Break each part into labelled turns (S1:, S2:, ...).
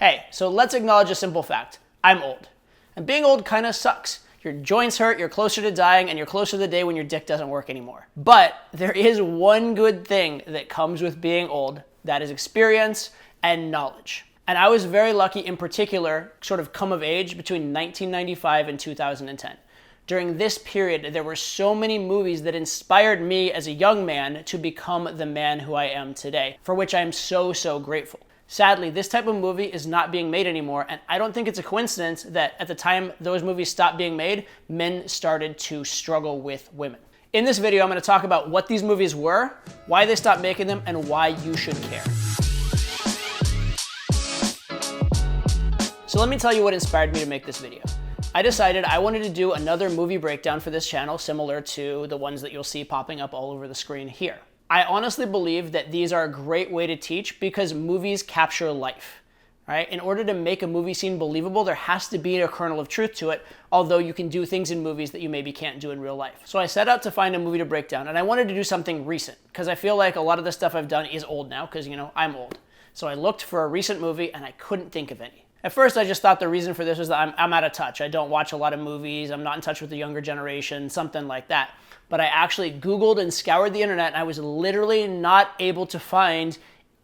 S1: Hey, so let's acknowledge a simple fact. I'm old. And being old kind of sucks. Your joints hurt, you're closer to dying, and you're closer to the day when your dick doesn't work anymore. But there is one good thing that comes with being old. That is experience and knowledge. And I was very lucky in particular, sort of come of age between 1995 and 2010. During this period, there were so many movies that inspired me as a young man to become the man who I am today, for which I am so grateful. Sadly, this type of movie is not being made anymore, and I don't think it's a coincidence that at the time those movies stopped being made, men started to struggle with women. In this video, I'm going to talk about what these movies were, why they stopped making them, and why you should care. So let me tell you what inspired me to make this video. I decided I wanted to do another movie breakdown for this channel similar to the ones that you'll see popping up all over the screen here. I honestly believe that these are a great way to teach because movies capture life, right? In order to make a movie scene believable, there has to be a kernel of truth to it, although you can do things in movies that you maybe can't do in real life. So I set out to find a movie to break down, and I wanted to do something recent because I feel like a lot of the stuff I've done is old now because, I'm old. So I looked for a recent movie and I couldn't think of any. At first, I just thought the reason for this was that I'm out of touch. I don't watch a lot of movies. I'm not in touch with the younger generation, something like that. But I actually Googled and scoured the internet, and I was literally not able to find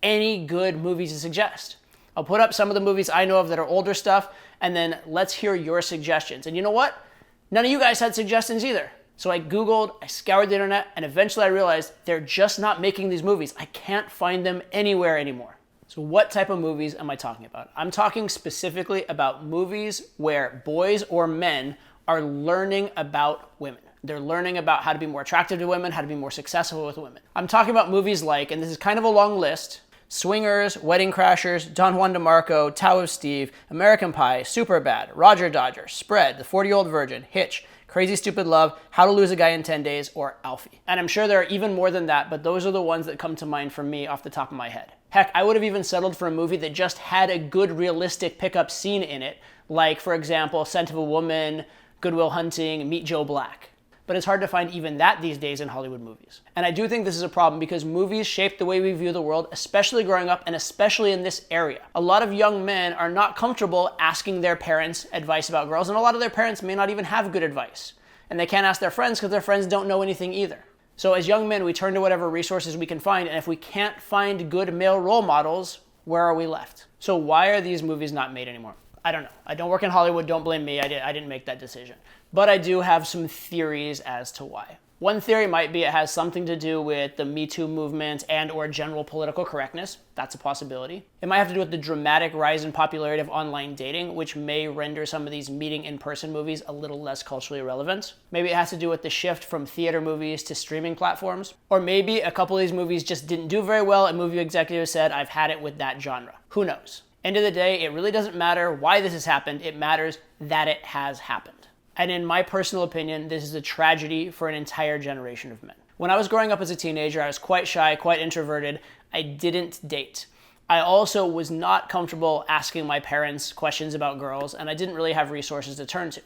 S1: any good movies to suggest. I'll put up some of the movies I know of that are older stuff, and then let's hear your suggestions. And you know what? None of you guys had suggestions either. So I Googled, I scoured the internet, and eventually I realized they're just not making these movies. I can't find them anywhere anymore. So what type of movies am I talking about? I'm talking specifically about movies where boys or men are learning about women. They're learning about how to be more attractive to women, how to be more successful with women. I'm talking about movies like, and this is kind of a long list, Swingers, Wedding Crashers, Don Juan DeMarco, Tao of Steve, American Pie, Superbad, Roger Dodger, Spread, The 40-Year-Old Virgin, Hitch, Crazy Stupid Love, How to Lose a Guy in 10 Days, or Alfie. And I'm sure there are even more than that, but those are the ones that come to mind for me off the top of my head. Heck, I would have even settled for a movie that just had a good realistic pickup scene in it, like, for example, Scent of a Woman, Good Will Hunting, Meet Joe Black. But it's hard to find even that these days in Hollywood movies. And I do think this is a problem because movies shape the way we view the world, especially growing up and especially in this area. A lot of young men are not comfortable asking their parents advice about girls, and a lot of their parents may not even have good advice. And they can't ask their friends because their friends don't know anything either. So as young men, we turn to whatever resources we can find, and if we can't find good male role models, where are we left? So why are these movies not made anymore? I don't know. I don't work in Hollywood. Don't blame me. I didn't make that decision. But I do have some theories as to why. One theory might be it has something to do with the Me Too movement and or general political correctness. That's a possibility. It might have to do with the dramatic rise in popularity of online dating, which may render some of these meeting in-person movies a little less culturally relevant. Maybe it has to do with the shift from theater movies to streaming platforms. Or maybe a couple of these movies just didn't do very well and movie executives said, I've had it with that genre. Who knows? End of the day, it really doesn't matter why this has happened. It matters that it has happened. And in my personal opinion, this is a tragedy for an entire generation of men. When I was growing up as a teenager, I was quite shy, quite introverted. I didn't date. I also was not comfortable asking my parents questions about girls, and I didn't really have resources to turn to.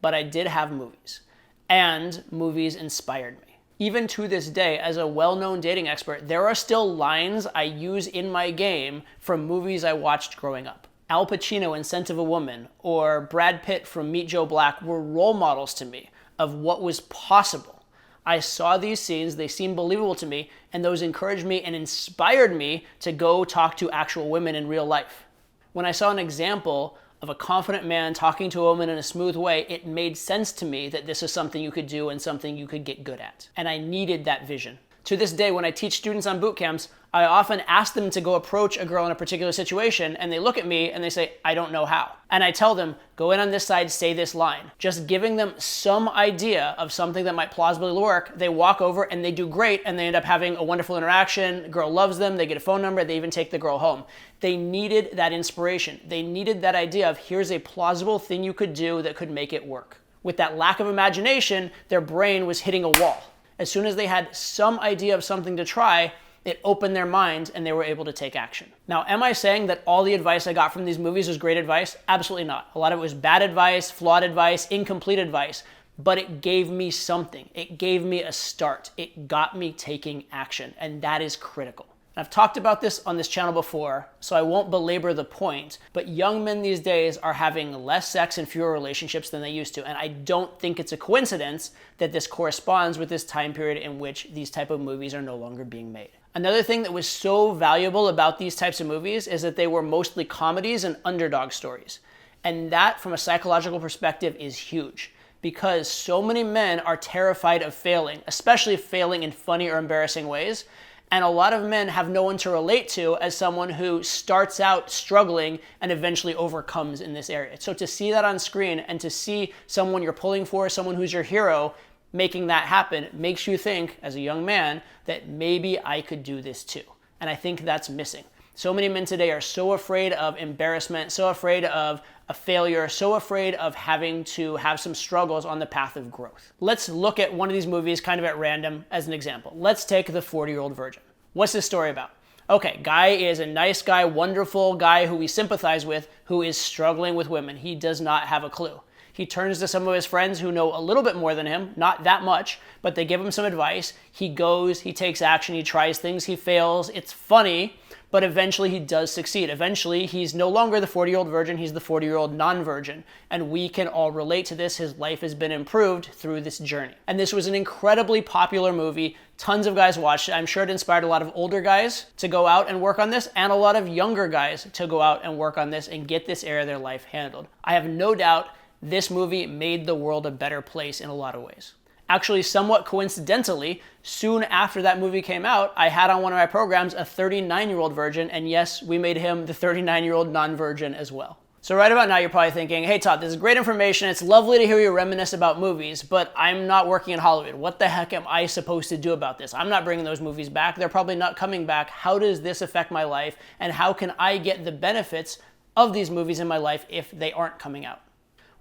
S1: But I did have movies, and movies inspired me. Even to this day, as a well-known dating expert, there are still lines I use in my game from movies I watched growing up. Al Pacino in Scent of a Woman or Brad Pitt from Meet Joe Black were role models to me of what was possible. I saw these scenes, they seemed believable to me, and those encouraged me and inspired me to go talk to actual women in real life. When I saw an example of a confident man talking to a woman in a smooth way, it made sense to me that this is something you could do and something you could get good at. And I needed that vision. To this day, when I teach students on boot camps, I often ask them to go approach a girl in a particular situation, and they look at me and they say, I don't know how. And I tell them, go in on this side, say this line. Just giving them some idea of something that might plausibly work, they walk over and they do great, and they end up having a wonderful interaction. The girl loves them, they get a phone number, they even take the girl home. They needed that inspiration. They needed that idea of here's a plausible thing you could do that could make it work. With that lack of imagination, their brain was hitting a wall. As soon as they had some idea of something to try, it opened their minds and they were able to take action. Now, am I saying that all the advice I got from these movies was great advice? Absolutely not. A lot of it was bad advice, flawed advice, incomplete advice, but it gave me something. It gave me a start. It got me taking action, and that is critical. I've talked about this on this channel before, so I won't belabor the point, but young men these days are having less sex and fewer relationships than they used to, and I don't think it's a coincidence that this corresponds with this time period in which these type of movies are no longer being made. Another thing that was so valuable about these types of movies is that they were mostly comedies and underdog stories. And that, from a psychological perspective, is huge, because so many men are terrified of failing, especially failing in funny or embarrassing ways. And a lot of men have no one to relate to as someone who starts out struggling and eventually overcomes in this area. So to see that on screen and to see someone you're pulling for, someone who's your hero, making that happen makes you think, as a young man, that maybe I could do this too. And I think that's missing. So many men today are so afraid of embarrassment, so afraid of a failure, so afraid of having to have some struggles on the path of growth. Let's look at one of these movies kind of at random as an example. Let's take The 40-Year-Old Virgin. What's this story about? Okay, guy is a nice guy, wonderful guy who we sympathize with, who is struggling with women. He does not have a clue. He turns to some of his friends who know a little bit more than him, not that much, but they give him some advice. He goes, he takes action, he tries things, he fails. It's funny, but eventually he does succeed. Eventually, he's no longer the 40-year-old virgin, he's the 40-year-old non-virgin. And we can all relate to this. His life has been improved through this journey. And this was an incredibly popular movie. Tons of guys watched it. I'm sure it inspired a lot of older guys to go out and work on this, and a lot of younger guys to go out and work on this and get this area of their life handled. I have no doubt this movie made the world a better place in a lot of ways. Actually, somewhat coincidentally, soon after that movie came out, I had on one of my programs a 39-year-old virgin, and yes, we made him the 39-year-old non-virgin as well. So right about now, you're probably thinking, hey Todd, this is great information. It's lovely to hear you reminisce about movies, but I'm not working in Hollywood. What the heck am I supposed to do about this? I'm not bringing those movies back. They're probably not coming back. How does this affect my life? And how can I get the benefits of these movies in my life if they aren't coming out?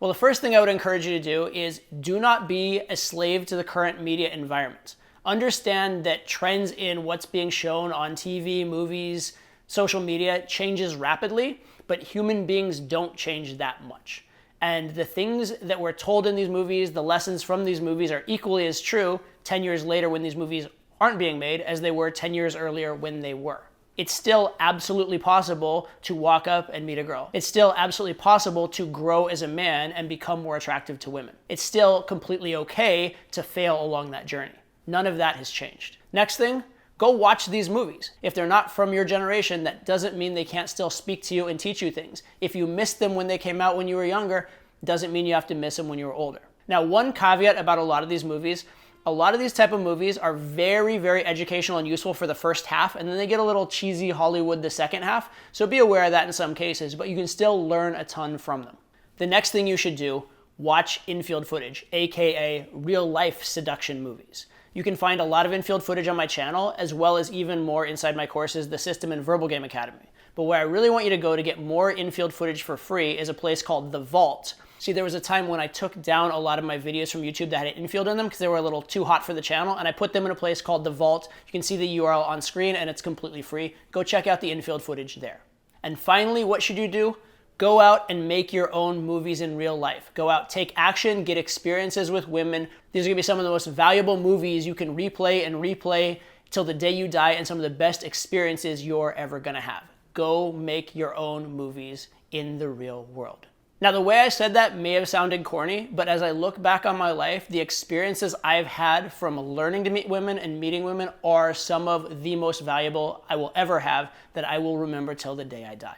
S1: Well, the first thing I would encourage you to do is do not be a slave to the current media environment. Understand that trends in what's being shown on TV, movies, social media changes rapidly, but human beings don't change that much. And the things that we're told in these movies, the lessons from these movies are equally as true 10 years later when these movies aren't being made as they were 10 years earlier when they were. It's still absolutely possible to walk up and meet a girl. It's still absolutely possible to grow as a man and become more attractive to women. It's still completely okay to fail along that journey. None of that has changed. Next thing, go watch these movies. If they're not from your generation, that doesn't mean they can't still speak to you and teach you things. If you missed them when they came out when you were younger, doesn't mean you have to miss them when you were older. Now, one caveat about a lot of these movies, a lot of these type of movies are very, very educational and useful for the first half, and then they get a little cheesy Hollywood the second half, so be aware of that in some cases, but you can still learn a ton from them. The next thing you should do, watch infield footage, aka real-life seduction movies. You can find a lot of infield footage on my channel, as well as even more inside my courses, the System and Verbal Game Academy. But where I really want you to go to get more infield footage for free is a place called The Vault. See, there was a time when I took down a lot of my videos from YouTube that had an infield in them because they were a little too hot for the channel, and I put them in a place called The Vault. You can see the URL on screen, and it's completely free. Go check out the infield footage there. And finally, what should you do? Go out and make your own movies in real life. Go out, take action, get experiences with women. These are gonna be some of the most valuable movies you can replay and replay till the day you die, and some of the best experiences you're ever gonna have. Go make your own movies in the real world. Now, the way I said that may have sounded corny, but as I look back on my life, the experiences I've had from learning to meet women and meeting women are some of the most valuable I will ever have that I will remember till the day I die.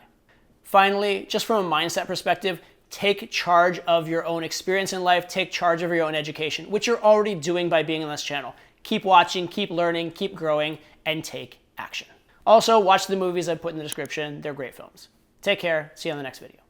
S1: Finally, just from a mindset perspective, take charge of your own experience in life, take charge of your own education, which you're already doing by being on this channel. Keep watching, keep learning, keep growing, and take action. Also, watch the movies I put in the description. They're great films. Take care. See you on the next video.